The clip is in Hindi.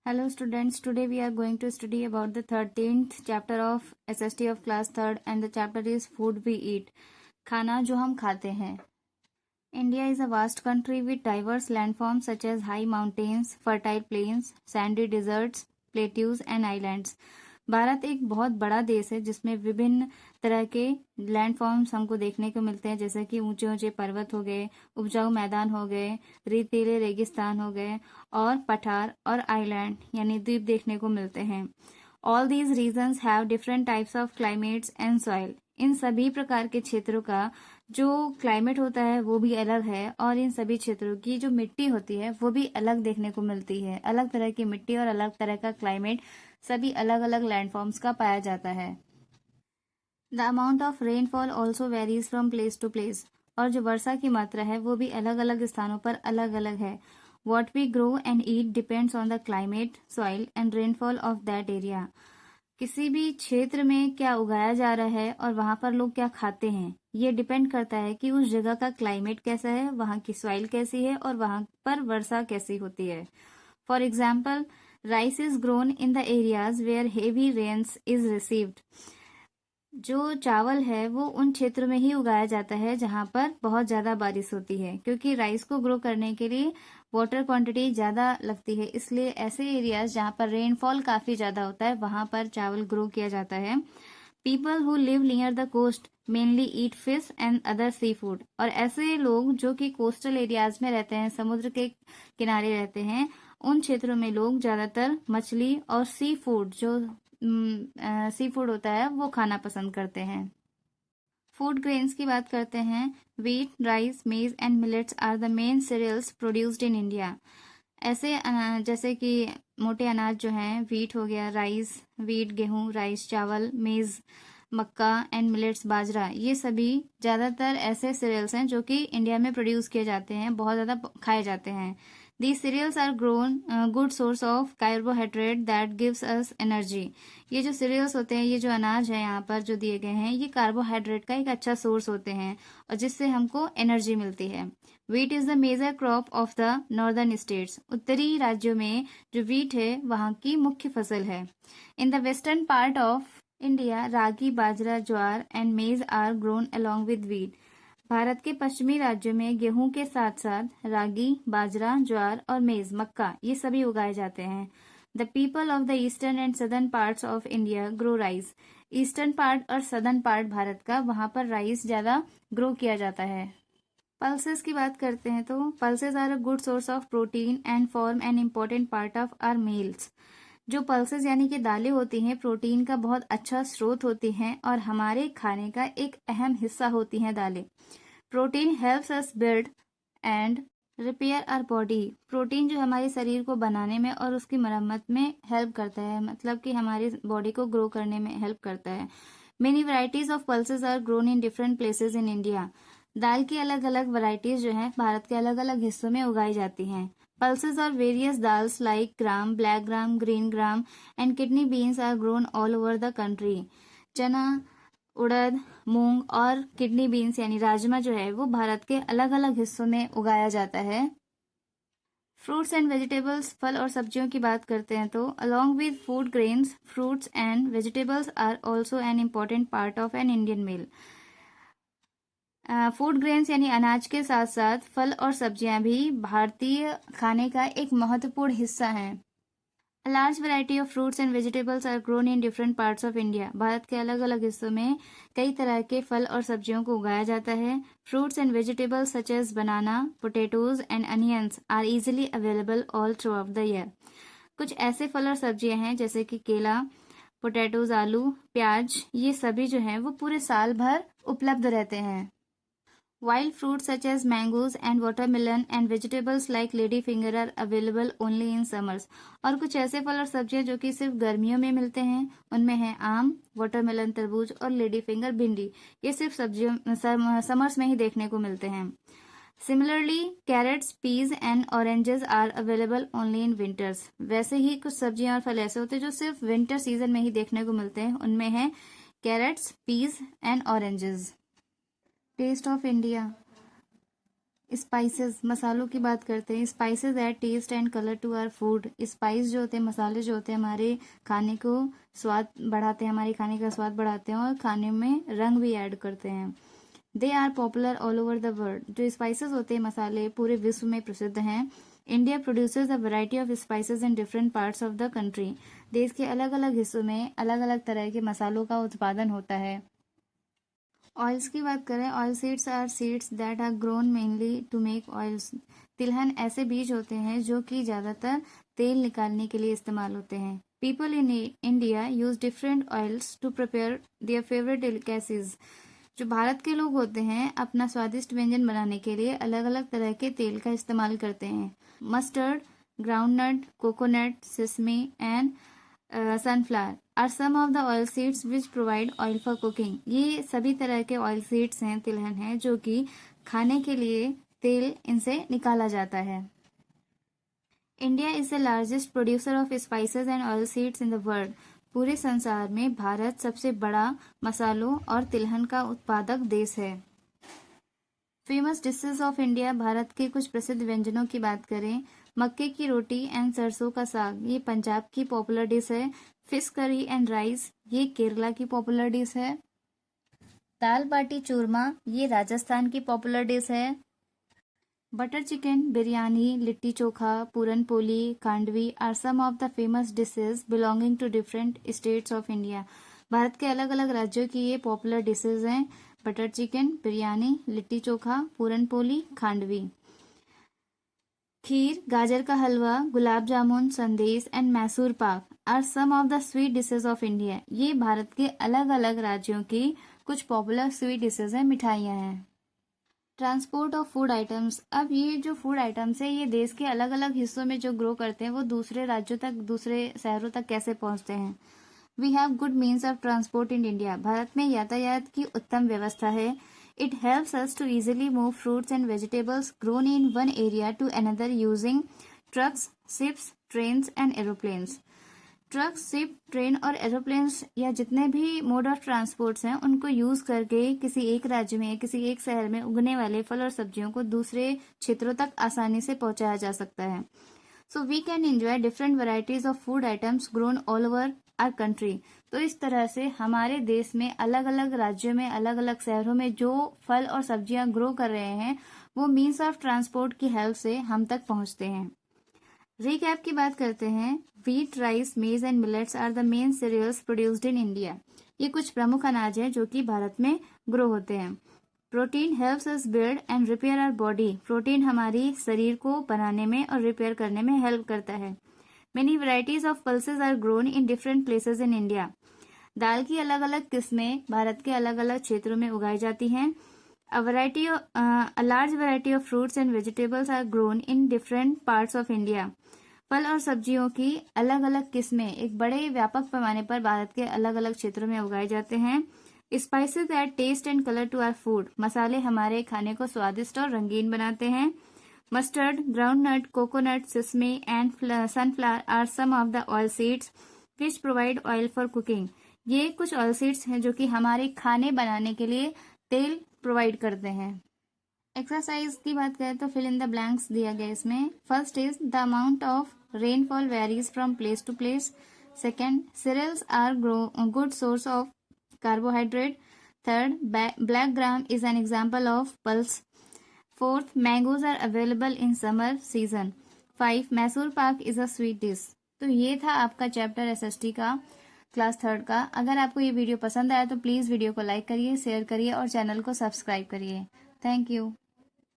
Hello students, today we are going to study about the 13th chapter of SST of class 3rd and the chapter is food we eat. खाना जो हम खाते हैं. India is a vast country with diverse landforms such as high mountains, fertile plains, sandy deserts, plateaus and islands. Bharat एक बहुत बड़ा देश है जिसमें विभिन्न तरह के लैंडफॉर्म्स हमको देखने को मिलते हैं, जैसे कि ऊंचे ऊंचे पर्वत हो गए, उपजाऊ मैदान हो गए, रेतीले रेगिस्तान हो गए और पठार और आइलैंड यानी द्वीप देखने को मिलते हैं. All these reasons have different types of climates and soil. इन सभी प्रकार के क्षेत्रों का जो क्लाइमेट होता है वो भी अलग है और इन सभी क्षेत्रों की जो मिट्टी होती है वो भी अलग देखने को मिलती है. अलग तरह की मिट्टी और अलग तरह का क्लाइमेट सभी अलग अलग लैंडफॉर्म्स का पाया जाता है. The amount of rainfall also varies from place to place. और जो वर्षा की मात्रा है वो भी अलग अलग स्थानों पर अलग अलग है. What we grow and eat depends on the climate, soil and rainfall of that area. किसी भी क्षेत्र में क्या उगाया जा रहा है और वहां पर लोग क्या खाते हैं, ये डिपेंड करता है कि उस जगह का क्लाइमेट कैसा है, वहां की सॉइल कैसी है और वहां पर वर्षा कैसी होती है. For example, rice is grown in the areas where heavy rains is received. जो चावल है वो उन क्षेत्रों में ही उगाया जाता है जहां पर बहुत ज्यादा बारिश होती है, क्योंकि राइस को ग्रो करने के लिए वाटर क्वांटिटी ज्यादा लगती है. इसलिए ऐसे एरियाज जहां पर रेनफॉल काफी ज्यादा होता है वहां पर चावल ग्रो किया जाता है. People who live near the coast mainly eat fish and other seafood. और ऐसे लोग जो कि कोस्टल एरियाज में रहते हैं, समुद्र के किनारे रहते हैं, उन क्षेत्रों में लोग ज्यादातर मछली और सी फूड जो सी फूड होता है वो खाना पसंद करते हैं. फूड ग्रेन्स की बात करते हैं. Wheat, rice, maize and millets are the main cereals produced in India. ऐसे जैसे कि मोटे अनाज जो हैं, वीट हो गया, राइस, वीट गेहूं, राइस चावल, मेज मक्का एंड मिलेट्स बाजरा, ये सभी ज्यादातर ऐसे सीरियल्स हैं जो कि इंडिया में प्रोड्यूस किए जाते हैं, बहुत ज्यादा खाए जाते हैं. These cereals are grown good source of carbohydrate that gives us energy. ये जो सीरियल्स होते हैं, ये जो अनाज है यहाँ पर जो दिए गए हैं, ये कार्बोहाइड्रेट का एक अच्छा सोर्स होते हैं और जिससे हमको एनर्जी मिलती है. Wheat is the major crop of the northern states. उत्तरी राज्यों में जो वीट है वहाँ की मुख्य फसल है. In the western part of India ragi, bajra, jowar and maize are grown along with wheat. Bharat के पश्चिमी राज्यों में गेहूं के साथ साथ रागी, बाजरा, ज्वार और मेज मक्का ये सभी उगाए जाते हैं. The people of the eastern and southern parts of India grow rice. Eastern part और सदर्न पार्ट भारत का, वहां पर राइस ज्यादा ग्रो किया जाता है. पल्सेस की बात करते हैं तो pulses are a good source of protein and form an important part of our meals. जो पल्सेस यानी कि दालें होती हैं, प्रोटीन का बहुत अच्छा स्रोत होती हैं और हमारे खाने का एक अहम हिस्सा होती हैं दालें. Protein helps us build and repair our body. Protein जो हमारे शरीर को बनाने में और उसकी मरम्मत में हेल्प करता है, मतलब कि हमारी बॉडी को ग्रो करने में हेल्प करता है. Many varieties of pulses are grown in different places in India. दाल की अलग अलग वैरायटीज जो हैं भारत के अलग अलग हिस्सों में उगाई जाती हैं. Pulses are various dals like gram, black gram, green gram and kidney beans are grown all over the country. चना, उड़द, मूंग और किडनी बीन्स यानी राजमा जो है वो भारत के अलग अलग हिस्सों में उगाया जाता है. फ्रूट्स एंड वेजिटेबल्स, फल और सब्जियों की बात करते हैं तो along with food grains, fruits and vegetables are also an important part of an Indian meal. Food grains यानी अनाज के साथ साथ फल और सब्जियां भी भारतीय खाने का एक महत्वपूर्ण हिस्सा हैं. A large variety of fruits and vegetables are grown in different parts of India. Bharat के अलग अलग हिस्सों में कई तरह के फल और सब्जियों को उगाया जाता है. Fruits and vegetables such as banana, potatoes and onions are easily available all throughout the year. कुछ ऐसे फल और सब्जियां हैं जैसे कि केला, पोटैटोज आलू, प्याज, ये सभी जो हैं वो पूरे साल भर उपलब्ध रहते हैं. Wild fruits such as mangoes and watermelon and vegetables like ladyfinger are available only in summers. और कुछ ऐसे फल और सब्जियां जो कि सिर्फ गर्मियों में मिलते हैं, उनमें है आम, वाटरमेलन तरबूज और लेडी फिंगर भिंडी. ये सिर्फ सब्जियों समर्स में ही देखने को मिलते हैं. Similarly, carrots, peas and oranges are available only in winters. वैसे ही कुछ सब्जियां और फल ऐसे होते हैं जो सिर्फ विंटर सीजन में ही देखने को मिलते हैं. उनमें है carrots, peas and oranges. Taste of India. Spices, मसालों की बात करते हैं। Spices add taste and colour to our food. Spice जो होते हैं, मसाले जो होते हैं, हमारे खाने को स्वाद बढ़ाते हैं, हमारे खाने का स्वाद बढ़ाते हैं और खाने में रंग भी ऐड करते हैं। They are popular all over the world. जो स्पाइसेस होते हैं, मसाले, पूरे विश्व में प्रसिद्ध हैं। India produces a variety of spices in different parts of the country. देश के अलग अलग हिस्सों में अलग अलग तरह के मसालों का उत्पादन होता है। ऑयल्स की बात करें, oil seeds are seeds that are grown mainly to make oils. तिलहन ऐसे बीज होते हैं जो कि ज़्यादातर तेल निकालने के लिए इस्तेमाल होते हैं। People in India use different oils to prepare their favourite delicacies. जो भारत के लोग होते हैं, अपना स्वादिष्ट व्यंजन बनाने के लिए अलग अलग तरह के तेल का इस्तेमाल करते हैं। Mustard, groundnut, coconut, sesame and sunflower are some of the oil seeds which provide oil for cooking. ये सभी तरह के ऑयल सीड्स हैं, तिलहन हैं, जो कि खाने के लिए तेल इनसे निकाला जाता है। India is the largest producer of spices and oil seeds in the world. पूरे संसार में भारत सबसे बड़ा मसालों और तिलहन का उत्पादक देश है। Famous dishes of India, Bharat के कुछ प्रसिद्ध व्यंजनों की बात करें, मक्के की रोटी एंड सरसों का साग, ये पंजाब की पॉपुलर डिश है। फिश करी एंड राइस, ये केरला की पॉपुलर डिश है। दाल बाटी चूरमा, ये राजस्थान की पॉपुलर डिश है। Butter chicken, biryani, litti chokha, puran poli, khandvi are some of the famous dishes belonging to different states of India. Bharat के अलग अलग राज्यों की ये पॉपुलर डिशेज हैं। Butter chicken, biryani, litti chokha, puran poli, khandvi. Kheer, gajar ka halwa, gulab jamun, sandesh and Mysore pak are some of the sweet dishes of India. ये भारत के अलग अलग राज्यों की कुछ पॉपुलर स्वीट डिशेज हैं, मिठाइयाँ हैं। ट्रांसपोर्ट ऑफ फूड आइटम्स, अब ये जो फूड आइटम्स है, ये देश के अलग अलग हिस्सों में जो ग्रो करते हैं, वो दूसरे राज्यों तक, दूसरे शहरों तक कैसे पहुंचते हैं। We have good means of transport in India. Bharat में यातायात की उत्तम व्यवस्था है। It helps us to easily move fruits and vegetables grown in one area to another using trucks, ships, trains and aeroplanes. Truck, ship, train और एरोप्लेन्स या जितने भी मोड ऑफ ट्रांसपोर्ट्स हैं, उनको यूज करके किसी एक राज्य में, किसी एक शहर में उगने वाले फल और सब्जियों को दूसरे क्षेत्रों तक आसानी से पहुंचाया जा सकता है। So we can enjoy different varieties of food items grown all over our country. तो इस तरह से हमारे देश में अलग अलग राज्यों में, अलग अलग शहरों में जो फल और सब्जियां ग्रो कर रहे हैं, वो मीन्स ऑफ ट्रांसपोर्ट की हेल्प से हम तक पहुंचते हैं। रीकैप की बात करते हैं। Wheat, rice, maize and millets are the main cereals produced in India. ये कुछ प्रमुख अनाज हैं जो कि भारत में ग्रो होते हैं। Protein helps us build and repair our body. Protein हमारी शरीर को बनाने में और रिपेयर करने में हेल्प करता है। Many varieties of pulses are grown in different places in India. दाल की अलग अलग किस्में भारत के अलग अलग क्षेत्रों में उगाई जाती हैं। A large variety of fruits and vegetables are grown in different parts of India. फल और सब्जियों की अलग अलग किस्में एक बड़े व्यापक पैमाने पर भारत के अलग अलग क्षेत्रों में उगाए जाते हैं। Spices add taste and colour to our food. मसाले हमारे खाने को स्वादिष्ट और रंगीन बनाते हैं। Mustard, groundnut, coconut, sesame and sunflower are some of the oil seeds which provide oil for cooking. ये कुछ ऑयल सीड्स हैं जो कि हमारे खाने बनाने के लिए तेल प्रोवाइड करते हैं। एक्सरसाइज की बात करें तो फिल इन द ब्लैंक्स दिया गया इसमें। First is the amount of rainfall varies from place to place. Second, cereals are good source of carbohydrate. Third, black gram is an example of pulse. Fourth, mangoes are available in summer season. 5, Mysore pak is a sweet dish. तो ये था आपका चैप्टर एसएसटी का क्लास 3 का। अगर आपको ये वीडियो पसंद आया तो प्लीज़ वीडियो को लाइक करिए, शेयर करिए और चैनल को सब्सक्राइब करिए। Thank you.